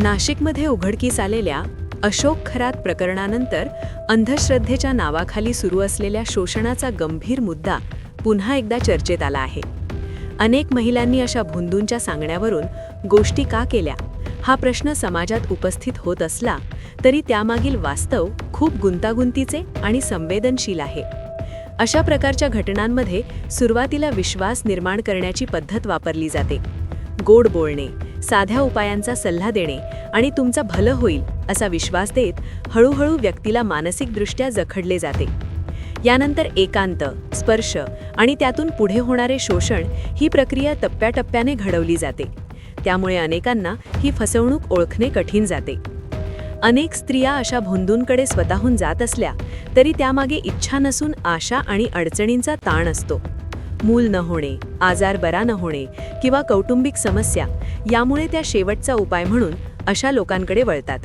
नाशिकमध्ये उघडकीस आलेल्या अशोक खरात प्रकरणानंतर अंधश्रद्धेच्या नावाखाली सुरू असलेल्या शोषणाचा गंभीर मुद्दा पुन्हा एकदा चर्चेत आला आहे. अनेक महिलांनी अशा भोंदूंच्या सांगण्यावरून गोष्टी का केल्या हा प्रश्न समाजात उपस्थित होत असला तरी त्यामागील वास्तव खूप गुंतागुंतीचे आणि संवेदनशील आहे. अशा प्रकारच्या घटनांमध्ये सुरुवातीला विश्वास निर्माण करण्याची पद्धत वापरली जाते. गोड बोलणे, साध्या उपायांचा सल्ला देणे आणि तुमचं भलं होईल असा विश्वास देत हळूहळू व्यक्तीला मानसिकदृष्ट्या जखडले जाते. यानंतर एकांत, स्पर्श आणि त्यातून पुढे होणारे शोषण ही प्रक्रिया टप्प्याटप्प्याने घडवली जाते. त्यामुळे अनेकांना ही फसवणूक ओळखणे कठीण जाते. अनेक स्त्रिया अशा भोंदूंकडे स्वतःहून जात असल्या तरी त्यामागे इच्छा नसून आशा आणि अडचणींचा ताण असतो. मूल न होणे, आजार बरा न होणे किंवा कौटुंबिक समस्या यामुळे त्या शेवटचा उपाय म्हणून अशा लोकांकडे वळतात.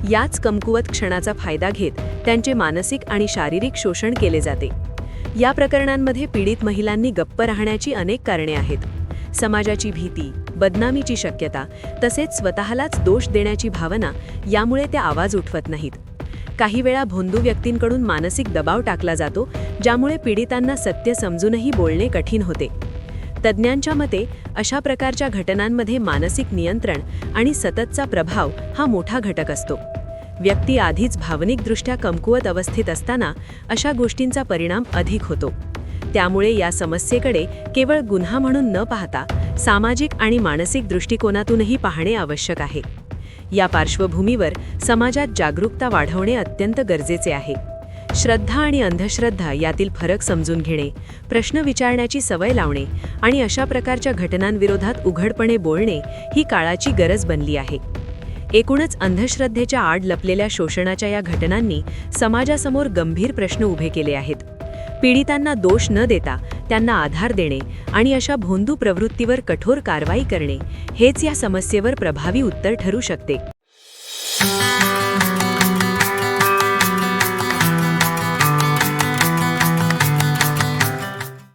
याच कमकुवत क्षणाचा फायदा घेत त्यांचे मानसिक आणि शारीरिक शोषण केले जाते. या प्रकरणांमध्ये पीडित महिलांनी गप्प राहण्याची अनेक कारणे आहेत. समाजाची भीती, बदनामीची शक्यता तसेच स्वतःलाच दोष देण्याची भावना यामुळे त्या आवाज उठवत नाहीत. काही वेळा भोंदू व्यक्तींकडून मानसिक दबाव टाकला जातो, ज्यामुळे पीडितांना सत्य समजूनही बोलणे कठीण होते. तज्ज्ञांच्या मते अशा प्रकारच्या घटनांमध्ये मानसिक नियंत्रण आणि सततचा प्रभाव हा मोठा घटक असतो. व्यक्ती आधीच भावनिकदृष्ट्या कमकुवत अवस्थेत असताना अशा गोष्टींचा परिणाम अधिक होतो. त्यामुळे या समस्येकडे केवळ गुन्हा म्हणून न पाहता सामाजिक आणि मानसिक दृष्टिकोनातूनही पाहणे आवश्यक आहे. या पार्श्वभूमीवर समाजात जागरूकता वाढवणे अत्यंत गरजेचे आहे. श्रद्धा आणि अंधश्रद्धा यातील फरक समजून घेणे, प्रश्न विचारण्याची सवय लावणे आणि अशा प्रकारच्या घटनांविरोधात उघडपणे बोलणे ही काळाची गरज बनली आहे. एकूणच अंधश्रद्धेच्या आड लपलेल्या शोषणाच्या या घटनांनी समाजासमोर गंभीर प्रश्न उभे केले आहेत. पीडितांना दोष न देता त्यांना आधार देणे आणि अशा भोंदू प्रवृत्तीवर कठोर कारवाई करणे हेच या समस्येवर प्रभावी उत्तर ठरू शकते.